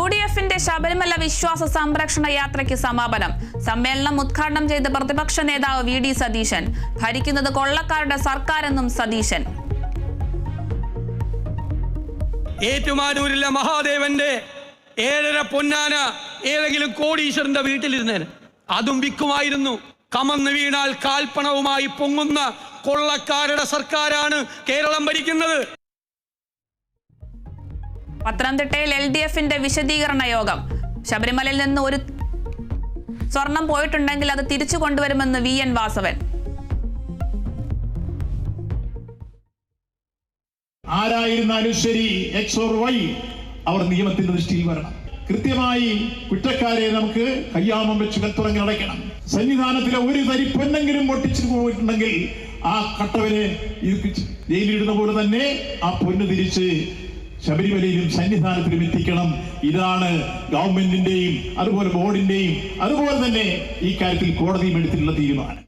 UDFന്റെ ശബരിമല വിശ്വാസ സംരക്ഷണ യാത്രയ്ക്ക് സമാപനം. സമ്മേളനം ഉദ്ഘാടനം ചെയ്ത പ്രതിപക്ഷ നേതാവ് VD സതീശൻ. ഭരിക്കുന്നത് കൊള്ളക്കാരുടെ സർക്കാരെന്നും സതീശൻ. ഏറ്റുമാനൂരിലെ മഹാദേവന്റെ 7.5 പൊന്നാന ഏതെങ്കിലും കോടീശ്വരന്റെ വീട്ടിലിരുന്നേന് അതും വിൽക്കുമായിരുന്നു. കമന്ന് വീണാൽ കാൽപ്പണവുമായി പൊങ്ങുന്ന കൊള്ളക്കാരുടെ സർക്കാരാണ് കേരളം ഭരിക്കുന്നത്. പത്തനംതിട്ടയിൽ LDFന്റെ വിശദീകരണ യോഗം. ശബരിമലയിൽ നിന്ന് ഒരു സ്വർണം പോയിട്ടുണ്ടെങ്കിൽ അത് തിരിച്ചു കൊണ്ടുവരുമെന്ന് VN വാസവൻ. ആരായിരുന്നാലും ശരി, X or Y, അവർ നിയമത്തിന്റെ ദൃഷ്ടിയിൽ വരണം. കൃത്യമായി കുറ്റക്കാരെ നമുക്ക് കയ്യാമം വെച്ച് കത്തുറങ്ങി അടയ്ക്കണം. സന്നിധാനത്തിലെ ഒരു തരി പൊന്നെങ്കിലും പൊട്ടിച്ചു പോയിട്ടുണ്ടെങ്കിൽ ആ കട്ടവനെ ജയിലിടുന്ന പോലെ തന്നെ ആ പൊന്ന് തിരിച്ച് ശബരിമലയിലും സന്നിധാനത്തിലും എത്തിക്കണം. ഇതാണ് ഗവൺമെന്റിന്റെയും അതുപോലെ ബോർഡിന്റെയും അതുപോലെ തന്നെ ഈ കാര്യത്തിൽ കോടതിയും എടുത്തിട്ടുള്ള തീരുമാനം.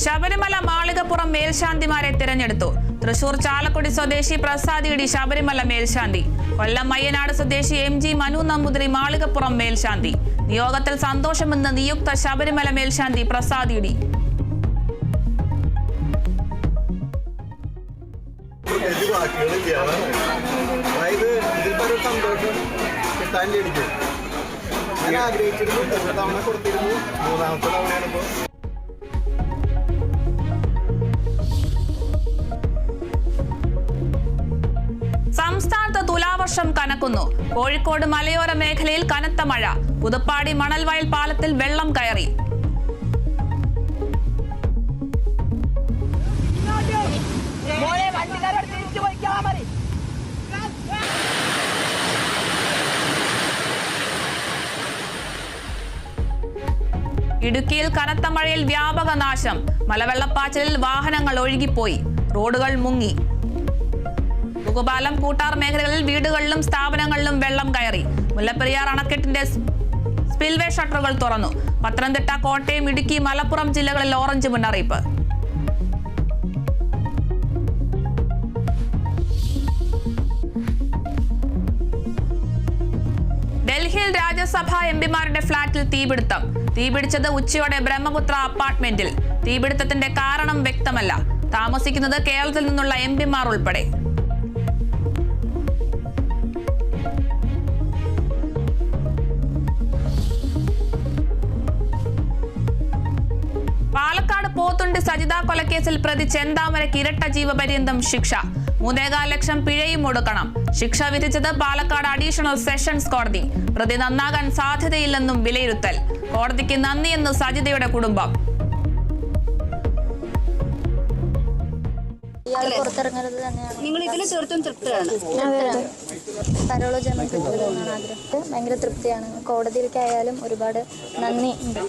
ശബരിമല മാളികപ്പുറം മേൽശാന്തിമാരെ തിരഞ്ഞെടുത്തു. തൃശൂർ ചാലക്കുടി സ്വദേശി പ്രസാദിയുടെ ശബരിമല മേൽശാന്തി. കൊല്ലം മയ്യനാട് സ്വദേശി MG മനു നമ്പൂതിരി മാളികപ്പുറം മേൽശാന്തി. നിയോഗത്തിൽ സന്തോഷമെന്ന് നിയുക്ത ശബരിമല മേൽശാന്തി പ്രസാദിയുടെ. സംസ്ഥാനത്ത് തുലാവർഷം കനക്കുന്നു. കോഴിക്കോട് മലയോര മേഖലയിൽ കനത്ത മഴ. പുതുപ്പാടി മണൽവയൽ പാലത്തിൽ വെള്ളം കയറി. ഇടുക്കിയിൽ കനത്ത മഴയിൽ വ്യാപക നാശം. മലവെള്ളപ്പാച്ചിലിൽ വാഹനങ്ങൾ ഒഴുകിപ്പോയി. റോഡുകൾ മുങ്ങി. മുകുപാലം കൂട്ടാർ മേഖലകളിൽ വീടുകളിലും സ്ഥാപനങ്ങളിലും വെള്ളം കയറി. മുല്ലപ്പെരിയാർ അണക്കെട്ടിന്റെ സ്പിൽവേ ഷട്ടറുകൾ തുറന്നു. പത്തനംതിട്ട, കോട്ടയം, ഇടുക്കി, മലപ്പുറം ജില്ലകളിൽ ഓറഞ്ച് മുന്നറിയിപ്പ്. ഡൽഹിയിൽ രാജ്യസഭാ MPമാരുടെ ഫ്ളാറ്റിൽ തീപിടുത്തം. തീപിടിച്ചത് ഉച്ചയോടെ ബ്രഹ്മപുത്ര അപ്പാർട്ട്മെന്റിൽ. തീപിടുത്തത്തിന്റെ കാരണം വ്യക്തമല്ല. താമസിക്കുന്നത് കേരളത്തിൽ നിന്നുള്ള MPമാർ ഉൾപ്പെടെ. പാലക്കാട് പോത്തുണ്ടി സജിത കൊലക്കേസിൽ പ്രതി ചെന്താമരയ്ക്ക് ഇരട്ട ജീവപര്യന്തം ശിക്ഷ. 3.25 ലക്ഷം പിഴയും ഒടുക്കണം. ശിക്ഷ വിധിച്ചത് പാലക്കാട് അഡീഷണൽ സെഷൻസ് കോടതി. പ്രതി നന്നാകാൻ സാധ്യതയില്ലെന്നും വിലയിരുത്തൽ. കോടതിക്ക് നന്ദിയെന്ന് സജിതയുടെ കുടുംബം. നിങ്ങൾ ഇതിൽ തീർത്തും തൃപ്തരാണ്? പരോളോ ജാമ്യം കിട്ടുമെന്നാണ് ആഗ്രഹം. ഭയങ്കര തൃപ്തിയാണ്. കോടതിയിലേക്കായാലും ഒരുപാട് നന്ദി ഉണ്ട്.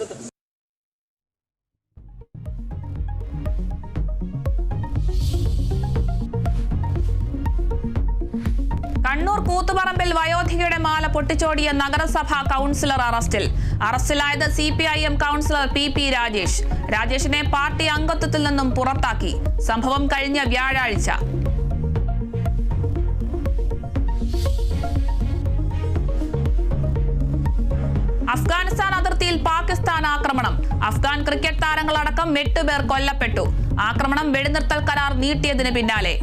കണ്ണൂർ കൂത്തുപറമ്പിൽ വയോധികയുടെ മാല പൊട്ടിച്ചോടിയ നഗരസഭാ കൗൺസിലർ അറസ്റ്റിൽ. അറസ്റ്റിലായത് CPIM കൗൺസിലർ PP രാജേഷ്. രാജേഷിനെ പാർട്ടി അംഗത്വത്തിൽ നിന്നും പുറത്താക്കി. സംഭവം കഴിഞ്ഞ വ്യാഴാഴ്ച. അഫ്ഗാനിസ്ഥാൻ അതിർത്തിയിൽ പാകിസ്ഥാൻ ആക്രമണം. അഫ്ഗാൻ ക്രിക്കറ്റ് താരങ്ങളടക്കം 8 പേർ കൊല്ലപ്പെട്ടു. ആക്രമണം വെടിനിർത്തൽ കരാർ നീട്ടിയതിന് പിന്നാലെ.